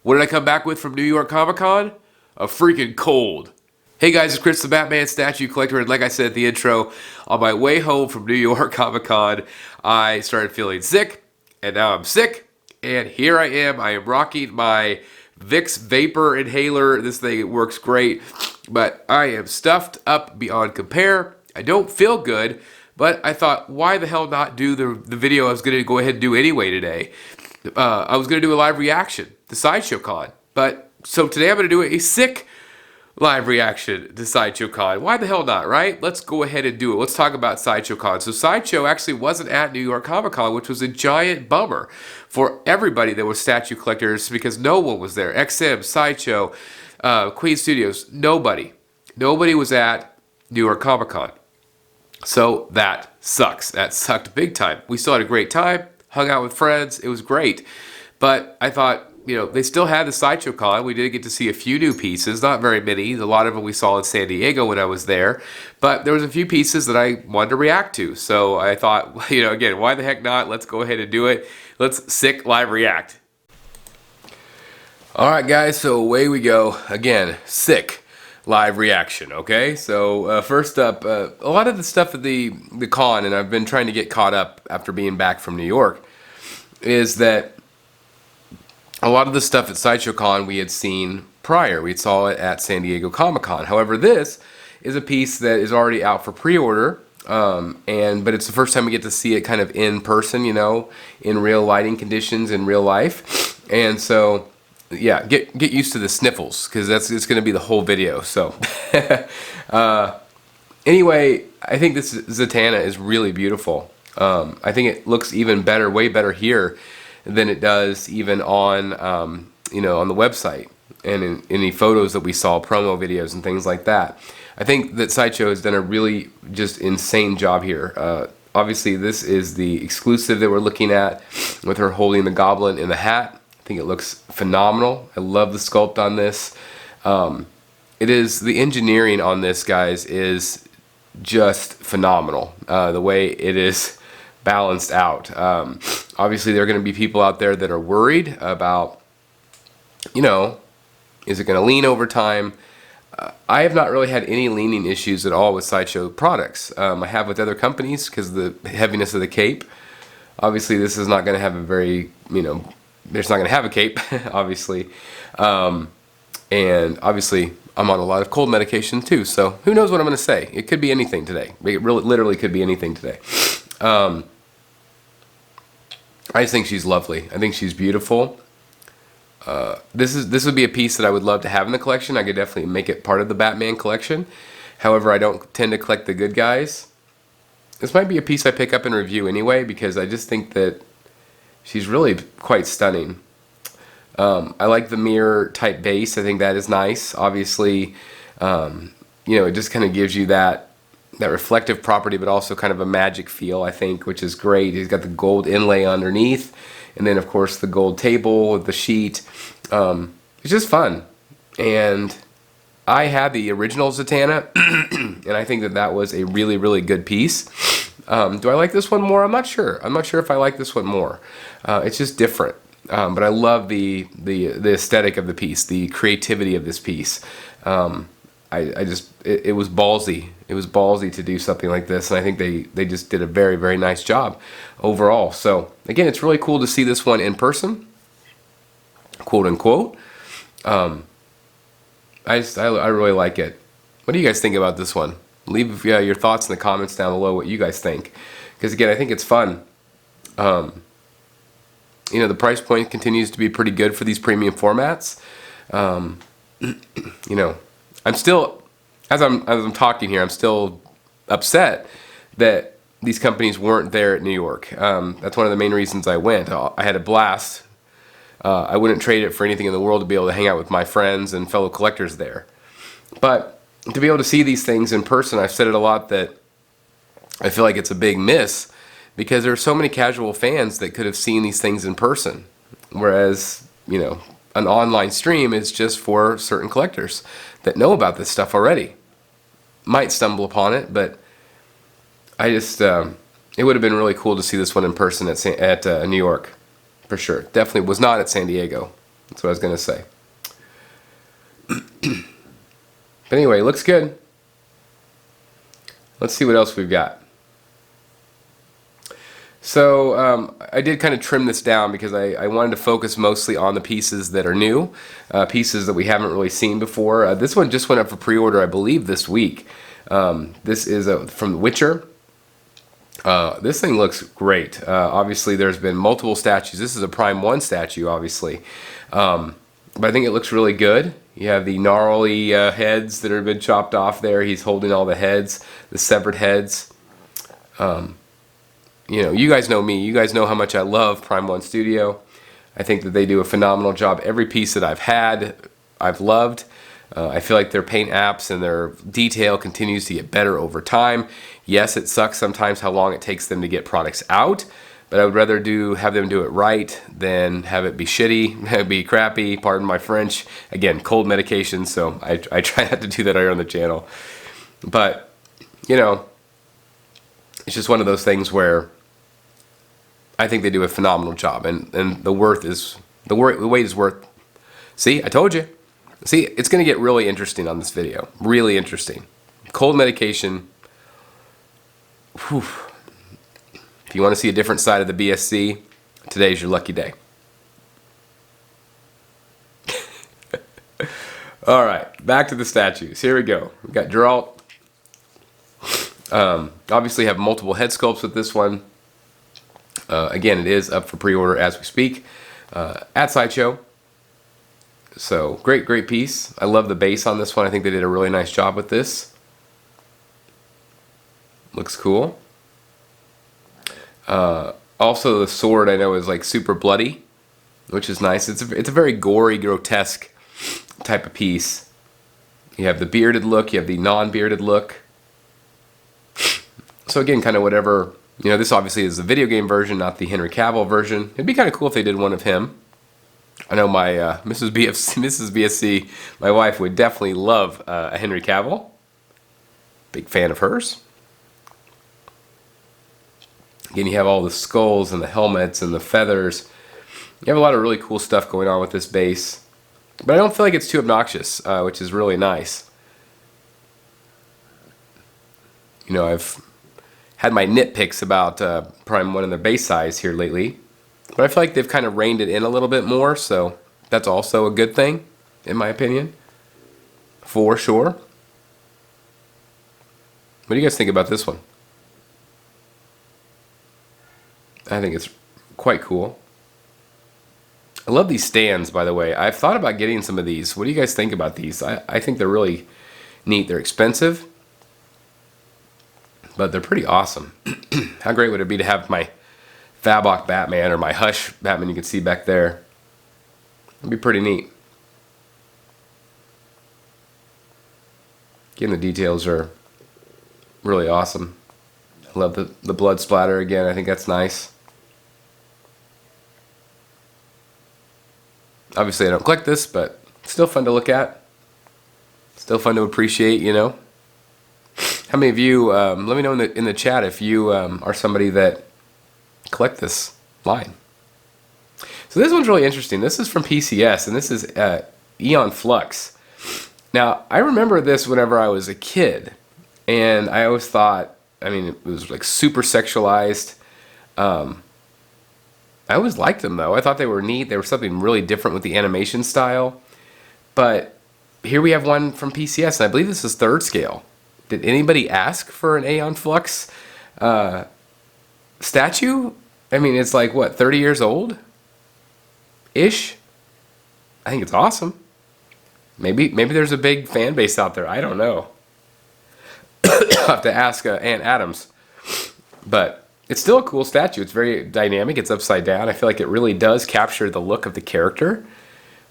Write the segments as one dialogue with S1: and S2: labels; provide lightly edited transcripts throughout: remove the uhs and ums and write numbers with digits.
S1: What did I come back with from New York Comic Con? A freaking cold. Hey guys, it's Chris the Batman Statue Collector, and like I said at the intro, on my way home from New York Comic Con, I started feeling sick, and now I'm sick, and here I am. I am rocking my Vicks Vapor Inhaler. This thing works great, but I am stuffed up beyond compare. I don't feel good, but I thought, why the hell not do the video I was going to go ahead and do anyway today? I was going to do a live reaction to Sideshow Con, so today I'm going to do a sick live reaction to Sideshow Con. Why the hell not, right? Let's go ahead and do it. Let's talk about Sideshow Con. So Sideshow actually wasn't at New York Comic Con, which was a giant bummer for everybody that was statue collectors because no one was there. XM, Sideshow, Queen Studios, nobody. Nobody was at New York Comic Con. So that sucks. That sucked big time. We still had a great time, hung out with friends. It was great. But I thought, they still had the Sideshow Con. We did get to see a few new pieces, not very many. A lot of them we saw in San Diego when I was there. But there was a few pieces that I wanted to react to. So I thought, again, why the heck not? Let's go ahead and do it. Let's sick live react. All right, guys, so away we go. Again, sick live reaction, okay? So first up, a lot of the stuff at the con, and I've been trying to get caught up after being back from New York, is that a lot of the stuff at Sideshow Con we had seen prior. We saw it at San Diego Comic-Con. However, this is a piece that is already out for pre-order, but it's the first time we get to see it kind of in person, in real lighting conditions in real life. And so, yeah, get used to the sniffles, because it's going to be the whole video. So, anyway, I think this Zatanna is really beautiful. I think it looks even better, way better here than it does even on on the website and in any photos that we saw, promo videos and things like that. I think that Sideshow has done a really just insane job here. Obviously, this is the exclusive that we're looking at with her holding the goblin in the hat. I think it looks phenomenal. I love the sculpt on this. It is, the engineering on this, guys, is just phenomenal. The way it is balanced out. Obviously, there are going to be people out there that are worried about, is it going to lean over time? I have not really had any leaning issues at all with Sideshow products. I have with other companies because of the heaviness of the cape. Obviously, this is not going to have a very, it's not going to have a cape, obviously. And obviously, I'm on a lot of cold medication too, so who knows what I'm going to say. It could be anything today. It really, literally could be anything today. I just think she's lovely. I think she's beautiful. This would be a piece that I would love to have in the collection. I could definitely make it part of the Batman collection. However, I don't tend to collect the good guys. This might be a piece I pick up and review anyway, because I just think that she's really quite stunning. I like the mirror type base. I think that is nice. Obviously, it just kind of gives you that reflective property, but also kind of a magic feel, I think, which is great. He's got the gold inlay underneath, and then, of course, the gold table with the sheet. It's just fun. And I had the original Zatanna, and I think that was a really, really good piece. Do I like this one more? I'm not sure. I'm not sure if I like this one more. It's just different. But I love the aesthetic of the piece, the creativity of this piece. It was ballsy. It was ballsy to do something like this, and I think they just did a very, very nice job overall. So again, it's really cool to see this one in person, quote unquote. I really like it. What do you guys think about this one? Leave your thoughts in the comments down below what you guys think, because again, I think it's fun. The price point continues to be pretty good for these premium formats. I'm still, as I'm talking here, I'm still upset that these companies weren't there at New York. That's one of the main reasons I went. I had a blast. I wouldn't trade it for anything in the world to be able to hang out with my friends and fellow collectors there. But to be able to see these things in person, I've said it a lot that I feel like it's a big miss, because there are so many casual fans that could have seen these things in person. Whereas, an online stream is just for certain collectors that know about this stuff already. Might stumble upon it, but I just, it would have been really cool to see this one in person at New York, for sure. Definitely was not at San Diego. That's what I was going to say. But anyway, looks good. Let's see what else we've got. So I did kind of trim this down because I wanted to focus mostly on the pieces that are new, pieces that we haven't really seen before. This one just went up for pre-order, I believe, this week. This is from The Witcher. This thing looks great. Obviously, there's been multiple statues. This is a Prime 1 statue, obviously. But I think it looks really good. You have the gnarly heads that have been chopped off there. He's holding all the heads, the severed heads. You know, you guys know me. You guys know how much I love Prime 1 Studio. I think that they do a phenomenal job. Every piece that I've had, I've loved. I feel like their paint apps and their detail continues to get better over time. Yes, it sucks sometimes how long it takes them to get products out, but I would rather have them do it right than have it be shitty, be crappy, pardon my French. Again, cold medication, so I try not to do that here on the channel. But, you know, it's just one of those things where I think they do a phenomenal job, and the weight is worth. See, I told you. See, it's going to get really interesting on this video. Really interesting. Cold medication. Whew. If you want to see a different side of the BSC, today's your lucky day. All right, back to the statues. Here we go. We've got Droid. Obviously have multiple head sculpts with this one. Again, it is up for pre-order as we speak at Sideshow. So, great piece. I love the base on this one. I think they did a really nice job with this. Looks cool. Also, the sword I know is like super bloody, which is nice. It's a very gory, grotesque type of piece. You have the bearded look. You have the non-bearded look. So again, kind of whatever, you know, this obviously is the video game version, not the Henry Cavill version. It'd be kind of cool if they did one of him. I know my Mrs. BSC, my wife, would definitely love a Henry Cavill. Big fan of hers. Again, you have all the skulls and the helmets and the feathers. You have a lot of really cool stuff going on with this base. But I don't feel like it's too obnoxious, which is really nice. You know, I've had my nitpicks about Prime 1 and their base size here lately. But I feel like they've kind of reined it in a little bit more, so that's also a good thing, in my opinion. For sure. What do you guys think about this one? I think it's quite cool. I love these stands, by the way. I've thought about getting some of these. What do you guys think about these? I think they're really neat. They're expensive, but they're pretty awesome. How great would it be to have my Fabok Batman or my Hush Batman you can see back there? It'd be pretty neat. Again, the details are really awesome. I love the blood splatter again. I think that's nice. Obviously, I don't collect this, but still fun to look at. Still fun to appreciate, you know. How many of you, let me know in the chat if you are somebody that collect this line. So this one's really interesting. This is from PCS, and this is Aeon Flux. Now, I remember this whenever I was a kid, and I always thought, I mean, it was like super sexualized. I always liked them, though. I thought they were neat. They were something really different with the animation style. But here we have one from PCS, and I believe this is 3rd scale. Did anybody ask for an Aeon Flux statue? I mean, it's like, what, 30 years old? Ish? I think it's awesome. Maybe there's a big fan base out there. I don't know. I'll have to ask Aunt Adams. But it's still a cool statue. It's very dynamic. It's upside down. I feel like it really does capture the look of the character,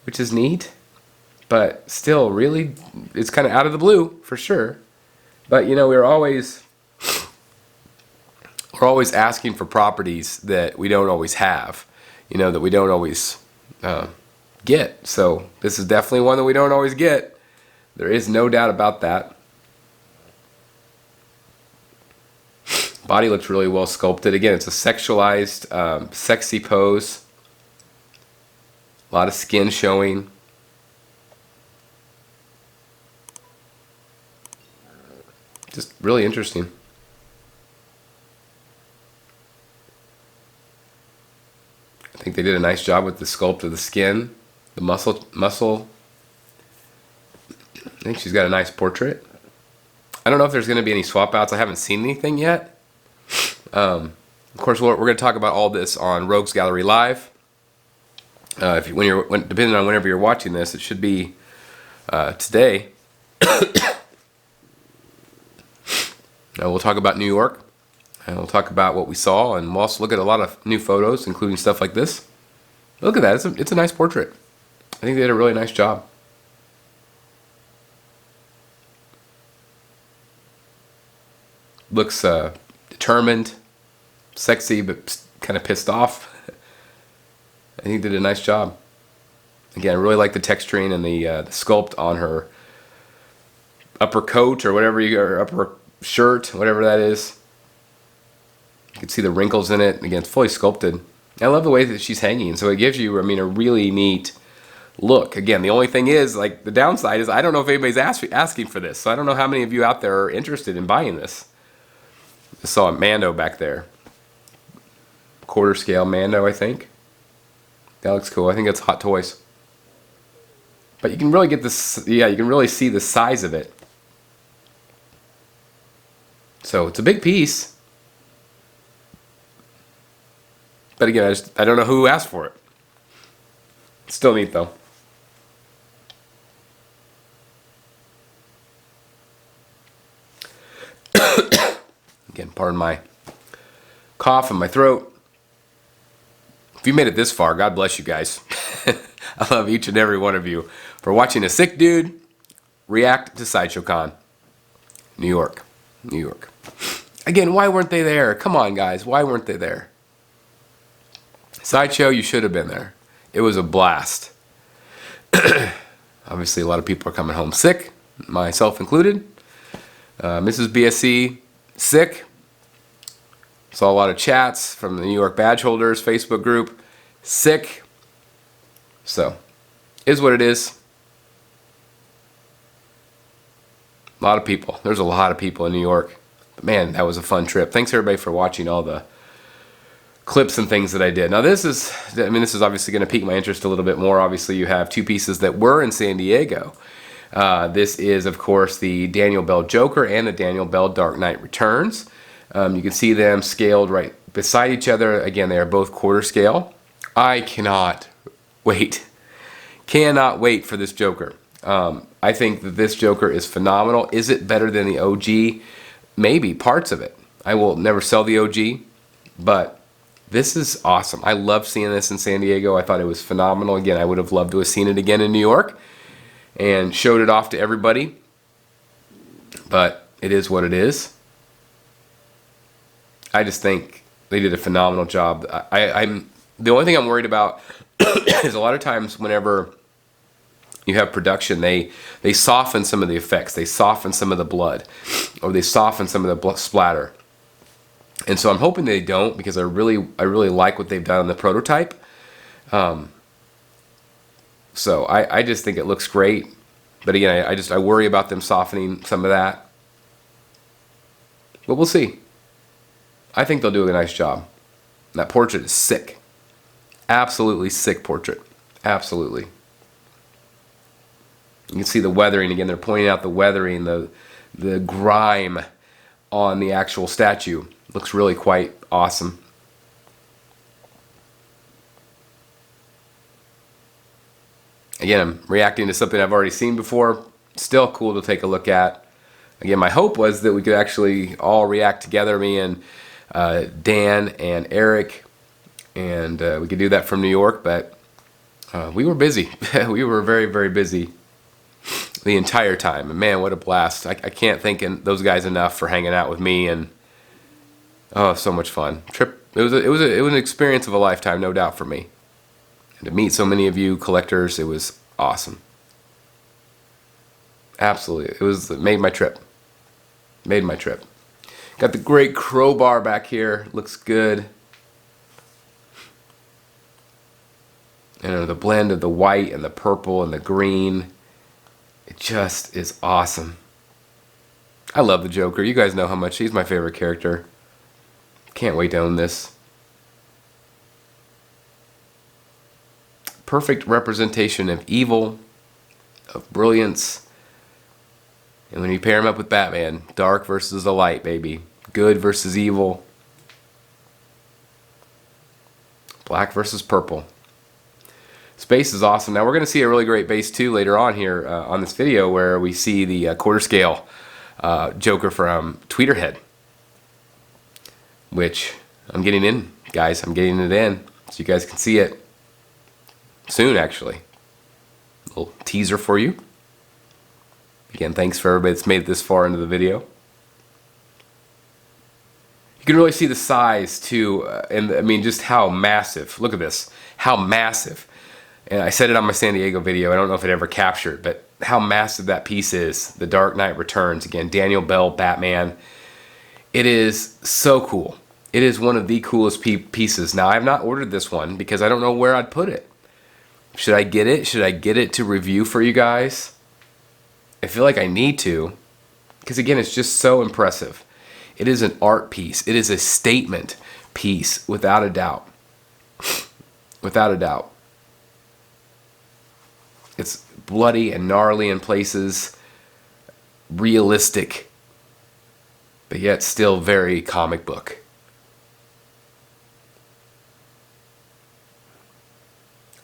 S1: which is neat. But still, really, it's kind of out of the blue, for sure. But, you know, we're always asking for properties that we don't always have, you know, that we don't always get. So this is definitely one that we don't always get. There is no doubt about that. Body looks really well sculpted. Again, it's a sexualized, sexy pose. A lot of skin showing. Just really interesting. I think they did a nice job with the sculpt of the skin, the muscle. I think she's got a nice portrait. I don't know if there's going to be any swap outs. I haven't seen anything yet. Of course, we're going to talk about all this on Rogues Gallery Live. Depending on whenever you're watching this, it should be today. We'll talk about New York, and we'll talk about what we saw, and we'll also look at a lot of new photos, including stuff like this. Look at that. It's a nice portrait. I think they did a really nice job. Looks determined, sexy, but kind of pissed off. I think they did a nice job. Again, I really like the texturing and the sculpt on her upper coat or whatever or upper shirt, whatever that is. You can see the wrinkles in it. Again, it's fully sculpted. I love the way that she's hanging. So it gives you, a really neat look. Again, the only thing is, like, the downside is I don't know if anybody's asking for this. So I don't know how many of you out there are interested in buying this. I saw a Mando back there. Quarter scale Mando, I think. That looks cool. I think that's Hot Toys. But you can really get this, you can really see the size of it. So it's a big piece. But again, I don't know who asked for it. Still neat though. Again, pardon my cough in my throat. If you made it this far, God bless you guys. I love each and every one of you for watching a sick dude react to Sideshow Con. New York. New York. Again, why weren't they there? Come on, guys. Why weren't they there? Sideshow, you should have been there. It was a blast. Obviously, a lot of people are coming home sick, myself included. Mrs. BSC, sick. Saw a lot of chats from the New York Badge Holders Facebook group. Sick. So, is what it is. A lot of people. There's a lot of people in New York. But man, that was a fun trip. Thanks everybody for watching all the clips and things that I did. Now this is obviously going to pique my interest a little bit more. Obviously you have two pieces that were in San Diego. This is of course the Daniel Bell Joker and the Daniel Bell Dark Knight Returns. You can see them scaled right beside each other. Again, they are both quarter scale. I cannot wait. Cannot wait for this Joker. I think that this Joker is phenomenal. Is it better than the OG? Maybe parts of it. I will never sell the OG, but this is awesome. I love seeing this in San Diego. I thought it was phenomenal. Again, I would have loved to have seen it again in New York and showed it off to everybody, but it is what it is. I just think they did a phenomenal job. I'm the only thing I'm worried about is a lot of times whenever you have production, they soften some of the effects. They soften some of the blood, or they soften some of the splatter. And so I'm hoping they don't, because I really like what they've done on the prototype. So I just think it looks great. But again, I worry about them softening some of that. But we'll see. I think they'll do a nice job. That portrait is sick. Absolutely sick portrait. Absolutely. You can see the weathering again. They're pointing out the weathering, the grime on the actual statue. Looks really quite awesome. Again, I'm reacting to something I've already seen before. Still cool to take a look at. Again, my hope was that we could actually all react together, me and Dan and Eric, and we could do that from New York, but we were busy. We were very, very busy the entire time. And man, what a blast. I can't thank those guys enough for hanging out with me, and oh, so much fun. It was an experience of a lifetime, no doubt, for me. And to meet so many of you collectors, it was awesome. Absolutely. It made my trip. Made my trip. Got the great crowbar back here. Looks good. The blend of the white and the purple and the green, it just is awesome. I love the Joker. You guys know how much he's my favorite character. Can't wait to own this. Perfect representation of evil, of brilliance. And when you pair him up with Batman, dark versus the light, baby. Good versus evil. Black versus purple. Space is awesome. Now we're going to see a really great base too later on here on this video, where we see the quarter scale Joker from Tweeterhead, which I'm getting in, guys. I'm getting it in so you guys can see it soon, actually. A little teaser for you. Again, thanks for everybody that's made it this far into the video. You can really see the size too, and I mean just how massive. Look at this, how massive. And I said it on my San Diego video. I don't know if it ever captured, but how massive that piece is. The Dark Knight Returns. Again, Daniel Bale, Batman. It is so cool. It is one of the coolest pieces. Now, I have not ordered this one because I don't know where I'd put it. Should I get it? Should I get it to review for you guys? I feel like I need to, because again, it's just so impressive. It is an art piece. It is a statement piece, without a doubt. Without a doubt. It's bloody and gnarly in places, realistic, but yet still very comic book.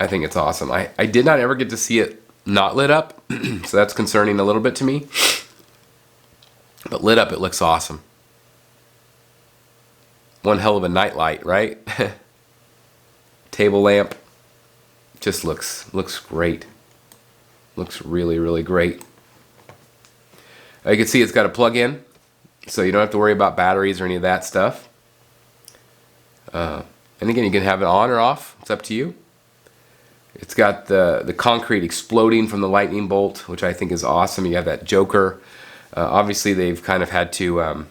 S1: I think it's awesome. I did not ever get to see it not lit up, so that's concerning a little bit to me. But lit up, it looks awesome. One hell of a nightlight, right? Table lamp. Just looks great. Looks really, really great. You can see it's got a plug-in, so you don't have to worry about batteries or any of that stuff. And again, you can have it on or off. It's up to you. It's got the concrete exploding from the lightning bolt, which I think is awesome. You have that Joker. Obviously, they've kind of had to, kind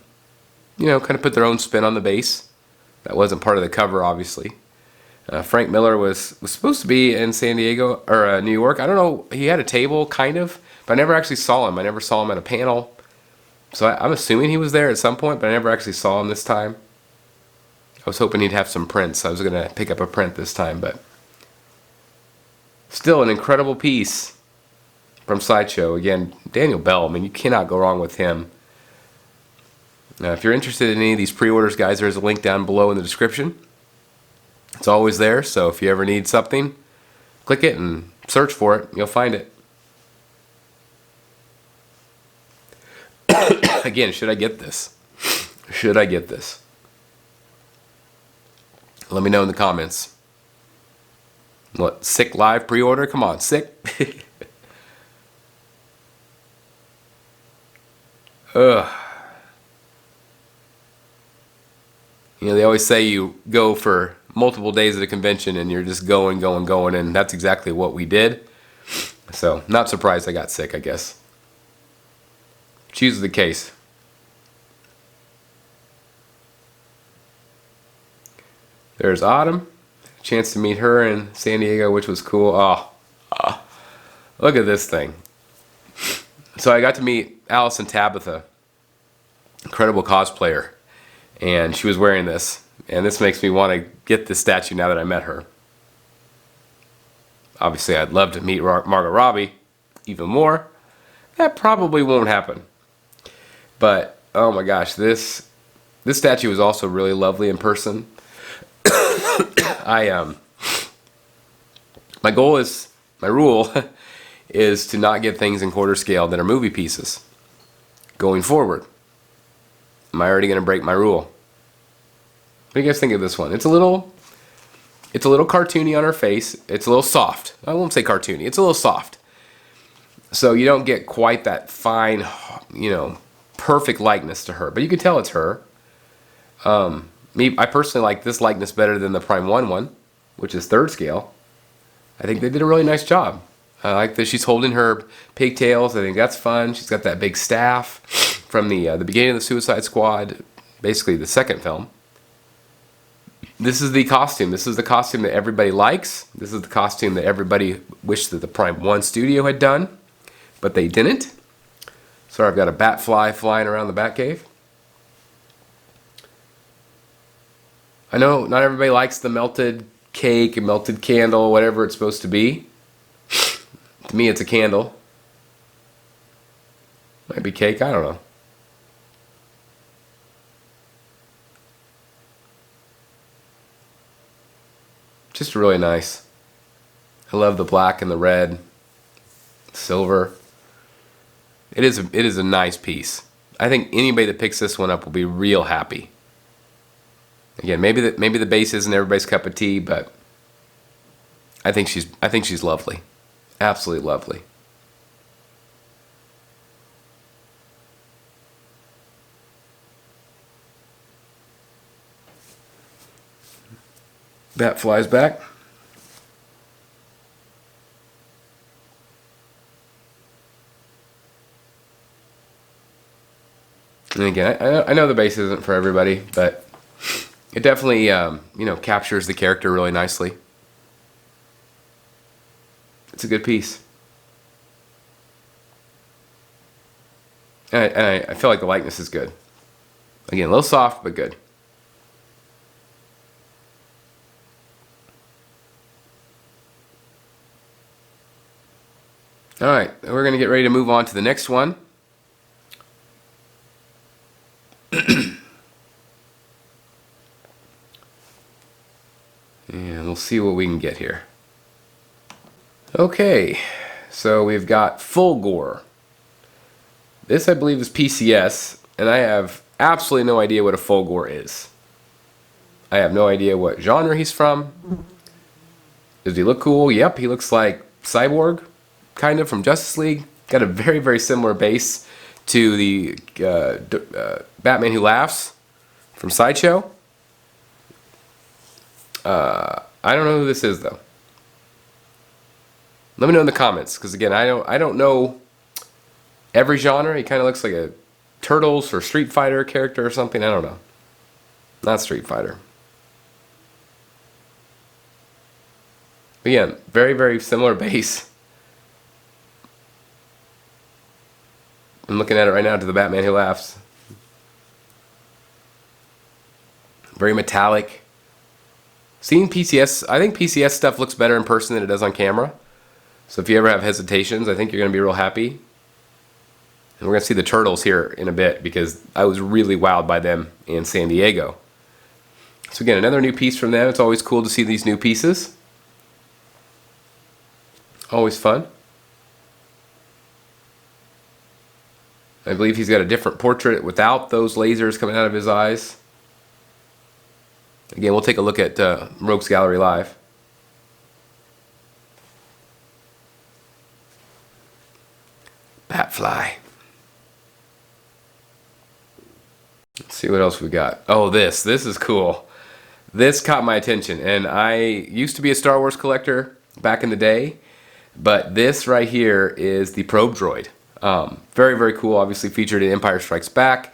S1: of put their own spin on the base. That wasn't part of the cover, obviously. Frank Miller was supposed to be in San Diego, or New York. I don't know. He had a table, kind of, but I never actually saw him. I never saw him at a panel. So I'm assuming he was there at some point, but I never actually saw him this time. I was hoping he'd have some prints. I was going to pick up a print this time, but still an incredible piece from Sideshow. Again, Daniel Bale, I mean, you cannot go wrong with him. Now, if you're interested in any of these pre-orders, guys, there's a link down below in the description. It's always there, so if you ever need something, click it and search for it. You'll find it. Again, should I get this? Should I get this? Let me know in the comments. What, sick live pre-order? Come on, sick? Ugh. You know, they always say you go for multiple days at a convention and you're just going, and that's exactly what we did. So, not surprised I got sick, I guess. Choose the case. There's Autumn. Chance to meet her in San Diego, which was cool. Oh, look at this thing. So I got to meet Allison Tabitha, incredible cosplayer, and she was wearing this. And this makes me want to get this statue now that I met her. Obviously, I'd love to meet Margot Robbie even more. That probably won't happen. But, oh my gosh, this statue is also really lovely in person. My goal is, my rule is to not get things in quarter scale that are movie pieces going forward. Am I already going to break my rule? What do you guys think of this one? It's a little cartoony on her face. It's a little soft. I won't say cartoony. It's a little soft. So you don't get quite that fine, perfect likeness to her. But you can tell it's her. I personally like this likeness better than the Prime 1 one, which is 3rd scale. I think they did a really nice job. I like that she's holding her pigtails. I think that's fun. She's got that big staff from the beginning of the Suicide Squad, basically the second film. this is the costume. This is the costume that everybody likes. This is the costume that everybody wished that the Prime 1 studio had done, but they didn't. So I've got a bat flying around the Batcave. I know not everybody likes the melted cake and melted candle, whatever it's supposed to be. To me, it's a candle. Might be cake, I don't know. Just really nice. I love the black and the red, silver. It is a nice piece. I think anybody that picks this one up will be real happy. Again, maybe the base isn't everybody's cup of tea, but I think she's lovely. Absolutely lovely. Bat flies back. And again, I know the base isn't for everybody, but it definitely captures the character really nicely. It's a good piece. And I feel like the likeness is good. Again, a little soft, but good. Alright, we're going to get ready to move on to the next one. And we'll see what we can get here. Okay, so we've got full Gore. This I believe is PCS, and I have absolutely no idea what a full Gore is. I have no idea what genre he's from. Does he look cool? Yep, he looks like Cyborg, kind of, from Justice League. Got a very, very similar base to the Batman Who Laughs from Sideshow. I don't know who this is though. Let me know in the comments, because again, I don't know every genre. He kind of looks like a Turtles or Street Fighter character or something. I don't know. Not Street Fighter. Again, very, very similar base. I'm looking at it right now to the Batman Who Laughs. Very metallic. Seeing PCS, I think PCS stuff looks better in person than it does on camera. So if you ever have hesitations, I think you're going to be real happy. And we're going to see the Turtles here in a bit, because I was really wowed by them in San Diego. So again, another new piece from them. It's always cool to see these new pieces. Always fun. I believe he's got a different portrait without those lasers coming out of his eyes. Again, we'll take a look at Rogues Gallery Live. Batfly. Let's see what else we got. Oh, this is cool. This caught my attention, and I used to be a Star Wars collector back in the day, but this right here is the Probe Droid. Very, very cool. Obviously featured in Empire Strikes Back,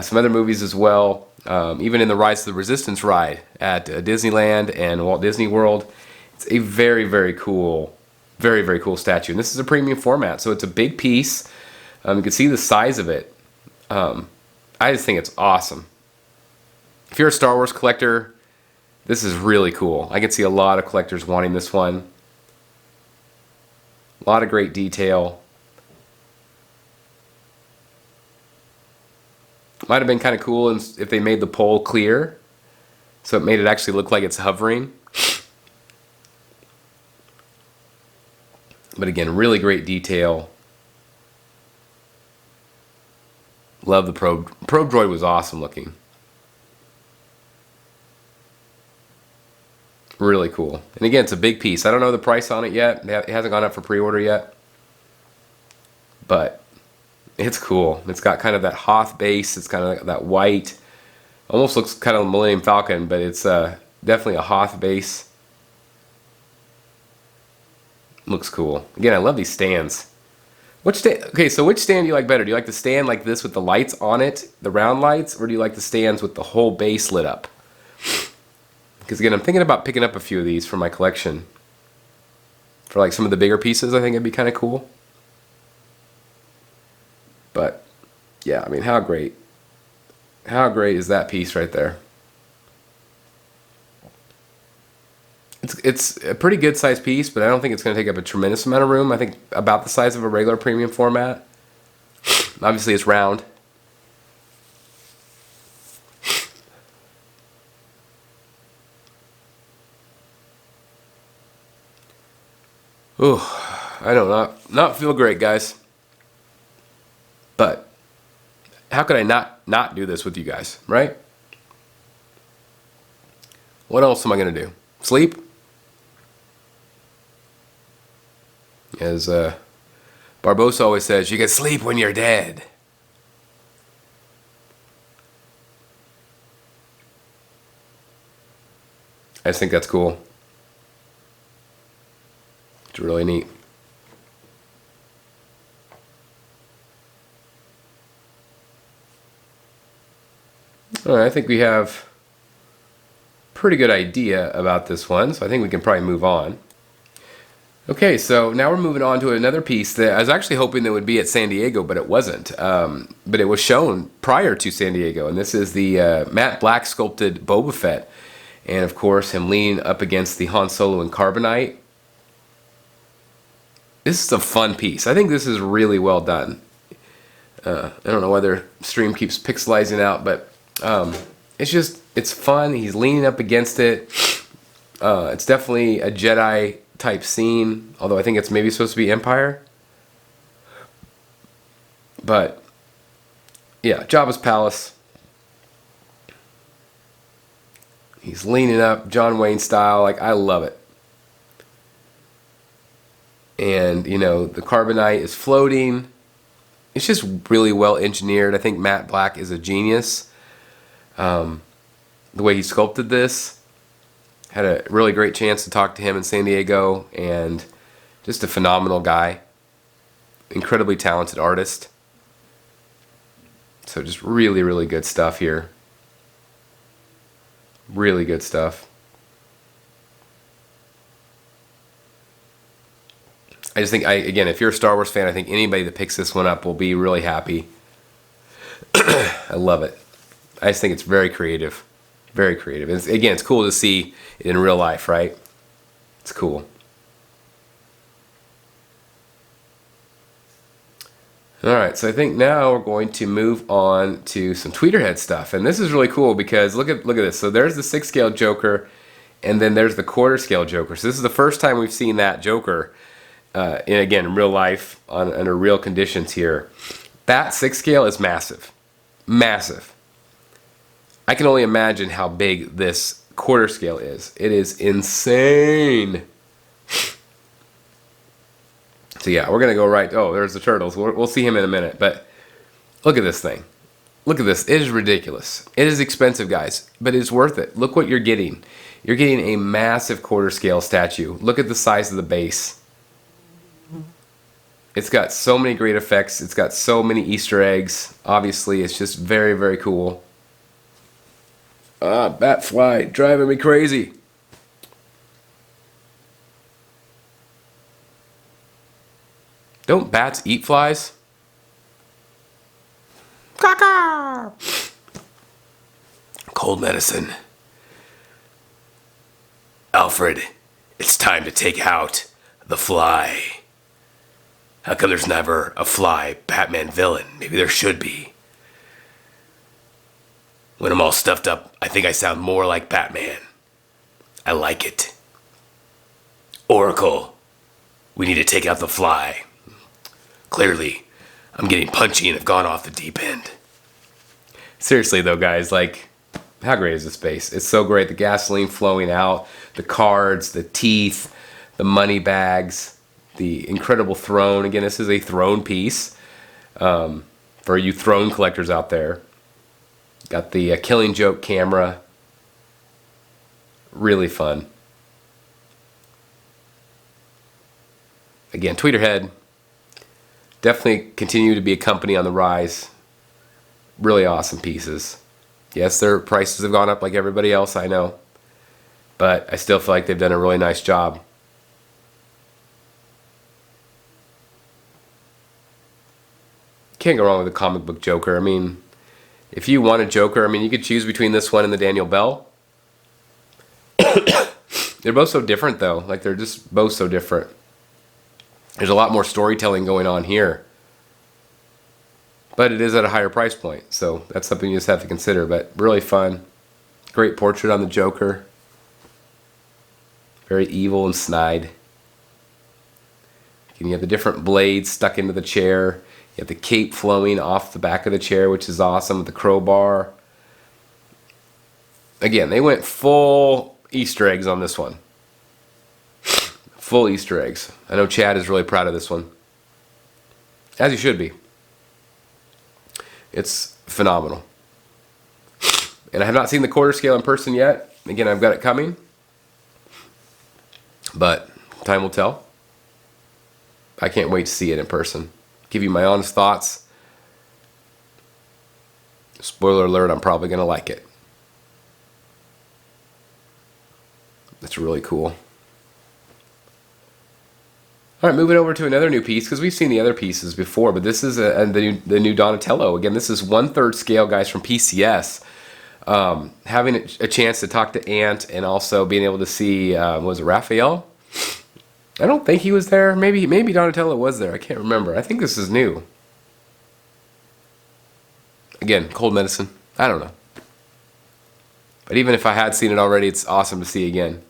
S1: some other movies as well. Even in the Rise of the Resistance ride at Disneyland and Walt Disney World. It's a very, very cool statue. And this is a premium format, so it's a big piece. You can see the size of it. I just think it's awesome. If you're a Star Wars collector, this is really cool. I can see a lot of collectors wanting this one. A lot of great detail. Might have been kind of cool if they made the pole clear, so it made it actually look like it's hovering. But again, really great detail. Love the Probe. Probe Droid was awesome looking. Really cool. And again, it's a big piece. I don't know the price on it yet. It hasn't gone up for pre-order yet. But it's cool. It's got kind of that Hoth base. It's kind of that white. Almost looks kind of Millennium Falcon, but it's definitely a Hoth base. Looks cool. Again, I love these stands. Which stand? Okay, so which stand do you like better? Do you like the stand like this with the lights on it, the round lights, or do you like the stands with the whole base lit up? Because again, I'm thinking about picking up a few of these for my collection. For like some of the bigger pieces, I think it'd be kind of cool. But yeah, I mean, how great. How great is that piece right there? It's a pretty good sized piece, but I don't think it's going to take up a tremendous amount of room. I think about the size of a regular premium format. Obviously, it's round. Ooh, I don't not feel great, guys. But how could I not do this with you guys, right? What else am I going to do? Sleep? As Barbosa always says, you can sleep when you're dead. I just think that's cool. It's really neat. All right, I think we have a pretty good idea about this one, so I think we can probably move on. Okay, so now we're moving on to another piece that I was actually hoping that would be at San Diego, but it wasn't. But it was shown prior to San Diego, and this is the matte black sculpted Boba Fett. And of course, him leaning up against the Han Solo and Carbonite. This is a fun piece. I think this is really well done. I don't know whether stream keeps pixelizing out, but it's fun. He's leaning up against it. It's definitely a Jedi type scene, although I think it's maybe supposed to be Empire. But yeah, Jabba's palace. He's leaning up, John Wayne style. Like, I love it. And, you know, the Carbonite is floating. It's just really well engineered. I think Matt Black is a genius. The way he sculpted this. Had a really great chance to talk to him in San Diego. And just a phenomenal guy. Incredibly talented artist. So just really, really good stuff here. Really good stuff. I just think, again, if you're a Star Wars fan, I think anybody that picks this one up will be really happy. I love it. I just think it's very creative. Very creative. Again, it's cool to see it in real life, right? It's cool. Alright, so I think now we're going to move on to some Tweeterhead stuff. And this is really cool because look at this. So there's the 6 scale Joker, and then there's the quarter scale Joker. So this is the first time we've seen that Joker in real life under real conditions here. That 6 scale is massive. Massive. I can only imagine how big this quarter scale is. It is insane. So yeah, we're going to go right... Oh, there's the turtles. We'll see him in a minute. But look at this thing. Look at this. It is ridiculous. It is expensive, guys. But it's worth it. Look what you're getting. You're getting a massive quarter scale statue. Look at the size of the base. It's got so many great effects. It's got so many Easter eggs. Obviously, it's just very, very cool. Batfly driving me crazy. Don't bats eat flies? Caca! Cold medicine. Alfred, it's time to take out the fly. How come there's never a fly Batman villain? Maybe there should be. When I'm all stuffed up, I think I sound more like Batman. I like it. Oracle, we need to take out the fly. Clearly, I'm getting punchy and have gone off the deep end. Seriously though, guys, like, how great is this space? It's so great. The gasoline flowing out, the cards, the teeth, the money bags, the incredible throne. Again, this is a throne piece for you throne collectors out there. Got the Killing Joke camera. Really fun. Again, Tweeterhead. Definitely continue to be a company on the rise. Really awesome pieces. Yes, their prices have gone up like everybody else, I know. but I still feel like they've done a really nice job. Can't go wrong with a comic book Joker. I mean, if you want a Joker, I mean, you could choose between this one and the Daniel Bell. They're both so different, though. Like, they're just both so different. There's a lot more storytelling going on here. But it is at a higher price point, so that's something you just have to consider. But really fun. Great portrait on the Joker. Very evil and snide. And you have the different blades stuck into the chair. You have the cape flowing off the back of the chair, which is awesome, with the crowbar. Again, they went full Easter eggs on this one. Full Easter eggs. I know Chad is really proud of this one. As he should be. It's phenomenal. And I have not seen the quarter scale in person yet. Again, I've got it coming. But time will tell. I can't wait to see it in person. Give you my honest thoughts. Spoiler alert, I'm probably going to like it. That's really cool. Alright, moving over to another new piece, because we've seen the other pieces before, but this is the new Donatello. Again, this is 1/3 scale, guys, from PCS. Having a chance to talk to Ant and also being able to see, was it Raphael? I don't think he was there. Maybe Donatello was there. I can't remember. I think this is new. Again, cold medicine. I don't know. But even if I had seen it already, it's awesome to see again.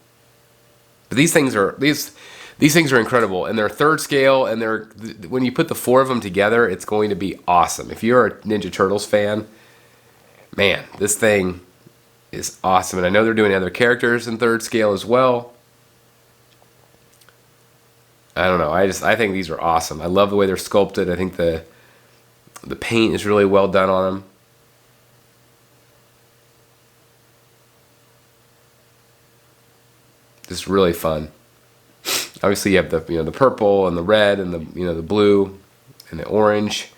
S1: But these things are incredible, and they're 3rd scale, and when you put the 4 of them together, it's going to be awesome. If you're a Ninja Turtles fan, man, this thing is awesome. And I know they're doing other characters in 3rd scale as well. I don't know. I think these are awesome. I love the way they're sculpted. I think the paint is really well done on them. Just really fun. Obviously, you have the purple and the red and the blue and the orange.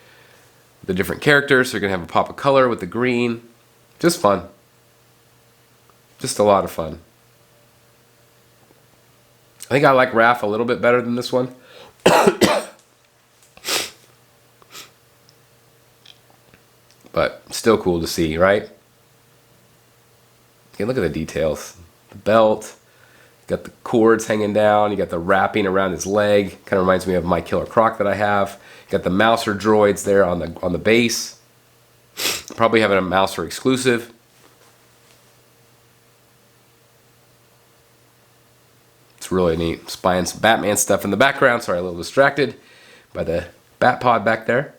S1: The different characters. So you're gonna have a pop of color with the green. Just fun. Just a lot of fun. I think I like Raph a little bit better than this one. But still cool to see, right? Okay, look at the details. The belt. You got the cords hanging down. You got the wrapping around his leg. Kind of reminds me of my Killer Croc that I have. You got the Mouser droids there on the base. Probably having a Mouser exclusive. It's really neat. Spying some Batman stuff in the background. Sorry, a little distracted by the Bat Pod back there.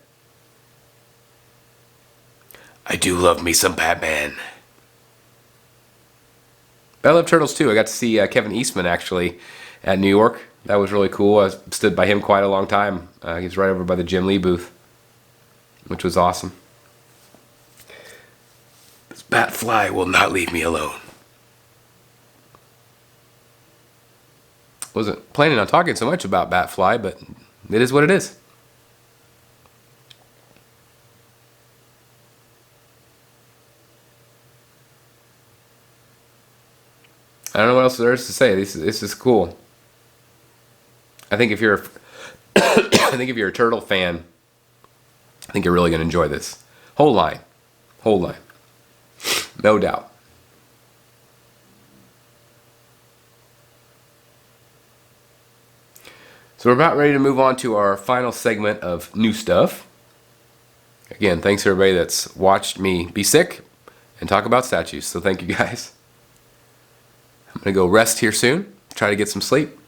S1: I do love me some Batman. But I love Turtles too. I got to see Kevin Eastman actually at New York. That was really cool. I stood by him quite a long time. He was right over by the Jim Lee booth, which was awesome. This Batfly will not leave me alone. Wasn't planning on talking so much about Batfly, but it is what it is. I don't know what else there is to say. This is cool. I think if you're a Turtle fan, I think you're really going to enjoy this. Whole line. No doubt. So we're about ready to move on to our final segment of new stuff. Again, thanks to everybody that's watched me be sick and talk about statues. So thank you guys. I'm gonna go rest here soon. Try to get some sleep.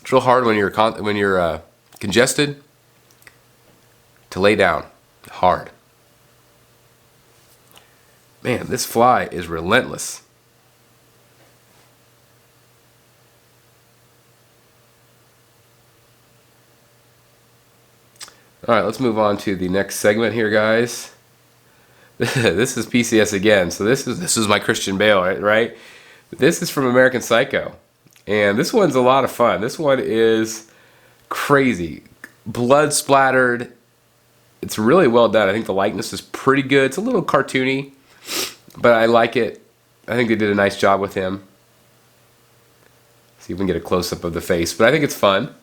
S1: It's real hard when you're congested to lay down. Hard. Man, this fly is relentless. All right, let's move on to the next segment here, guys. This is PCS again. So this is my Christian Bale, right? This is from American Psycho, and this one's a lot of fun. This one is crazy, blood splattered. It's really well done. I think the likeness is pretty good. It's a little cartoony, but I like it. I think they did a nice job with him. See if we can get a close-up of the face. But I think it's fun.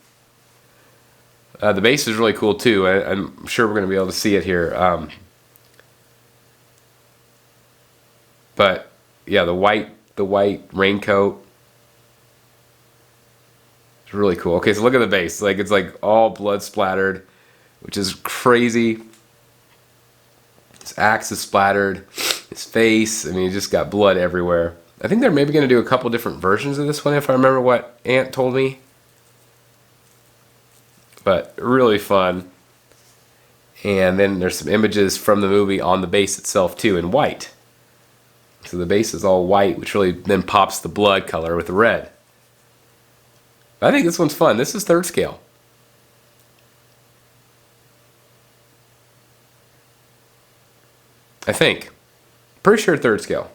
S1: The base is really cool too. I'm sure we're going to be able to see it here. But yeah, the white raincoat. It's really cool. Okay, so look at the base. Like, it's like all blood splattered, which is crazy. His axe is splattered. His face. I mean, he just got blood everywhere. I think they're maybe going to do a couple different versions of this one, if I remember what Ant told me. But really fun. And then there's some images from the movie on the base itself too, in white. So the base is all white, which really then pops the blood color with the red. I think this one's fun. This is 3rd scale. I think. Pretty sure 3rd scale.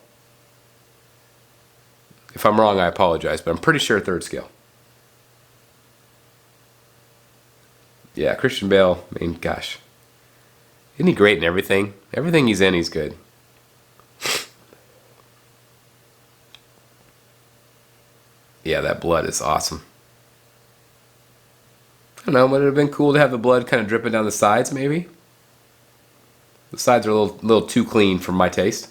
S1: If I'm wrong, I apologize, but I'm pretty sure 3rd scale. Yeah, Christian Bale, I mean, gosh. Isn't he great in everything? Everything he's in, he's good. Yeah, that blood is awesome. I don't know, would it have been cool to have the blood kind of dripping down the sides, maybe? The sides are a little too clean for my taste.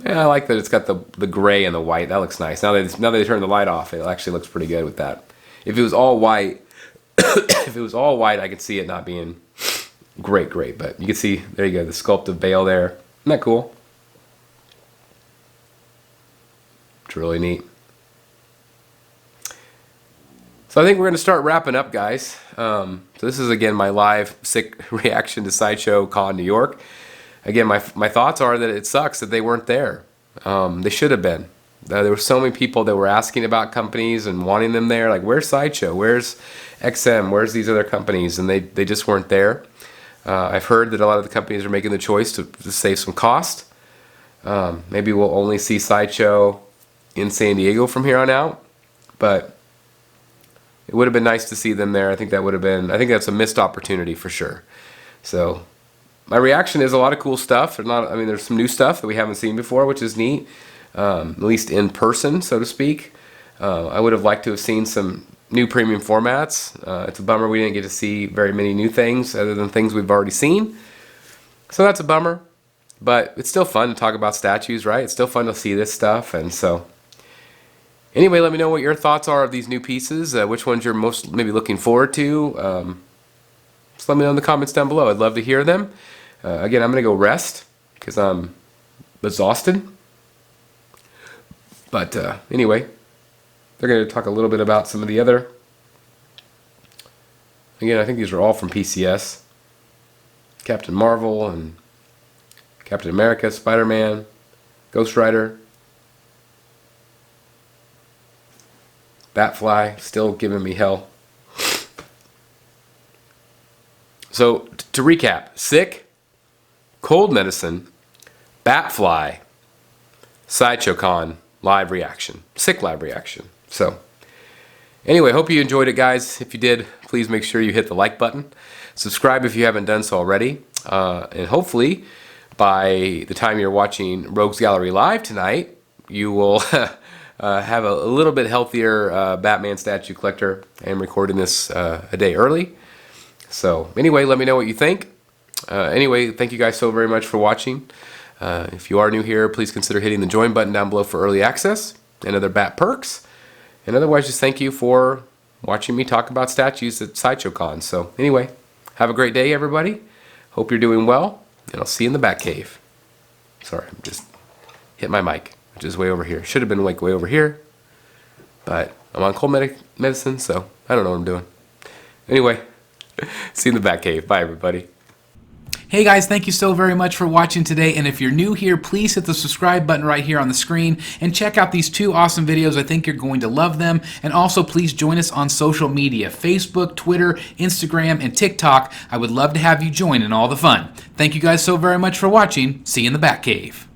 S1: Yeah, I like that it's got the gray and the white. That looks nice. Now that they turn the light off, it actually looks pretty good with that. If it was all white, I could see it not being great. But you can see, there you go, the sculpt of Bale there. Isn't that cool? It's really neat. So I think we're going to start wrapping up, guys. So this is, again, my live sick reaction to Sideshow Con New York. Again, my thoughts are that it sucks that they weren't there. They should have been. There were so many people that were asking about companies and wanting them there. Like, where's Sideshow? Where's XM? Where's these other companies? And they just weren't there. I've heard that a lot of the companies are making the choice to save some cost. Maybe we'll only see Sideshow in San Diego from here on out. But it would have been nice to see them there. I think that's a missed opportunity for sure. So my reaction is a lot of cool stuff. There's some new stuff that we haven't seen before, which is neat. At least in person, so to speak. I would have liked to have seen some new premium formats. It's a bummer we didn't get to see very many new things other than things we've already seen. So that's a bummer. But it's still fun to talk about statues, right? It's still fun to see this stuff. And so, anyway, let me know what your thoughts are of these new pieces. Which ones you're most maybe looking forward to. Just let me know in the comments down below. I'd love to hear them. Again, I'm going to go rest because I'm exhausted. But anyway, they're going to talk a little bit about some of the other. Again, I think these are all from PCS. Captain Marvel and Captain America, Spider-Man, Ghost Rider, Batfly, still giving me hell. So, to recap, Sick, Cold Medicine, Batfly, Sideshow Con, live reaction. Sick live reaction. So, anyway, hope you enjoyed it, guys. If you did, please make sure you hit the like button. Subscribe if you haven't done so already. And hopefully, by the time you're watching Rogues Gallery Live tonight, you will have a little bit healthier Batman statue collector. I am recording this a day early. So, anyway, let me know what you think. Anyway, thank you guys so very much for watching. If you are new here, please consider hitting the join button down below for early access and other Bat perks. And otherwise, just thank you for watching me talk about statues at Sideshow Con. So anyway, have a great day, everybody. Hope you're doing well, and I'll see you in the Bat Cave. Sorry, I'm just hit my mic, which is way over here. Should have been like way over here, but I'm on cold medicine, so I don't know what I'm doing. Anyway, see you in the Bat Cave. Bye, everybody.
S2: Hey guys, thank you so very much for watching today, and if you're new here, please hit the subscribe button right here on the screen and check out these two awesome videos. I think you're going to love them. And also please join us on social media, Facebook, Twitter, Instagram, and TikTok. I would love to have you join in all the fun. Thank you guys so very much for watching. See you in the Batcave.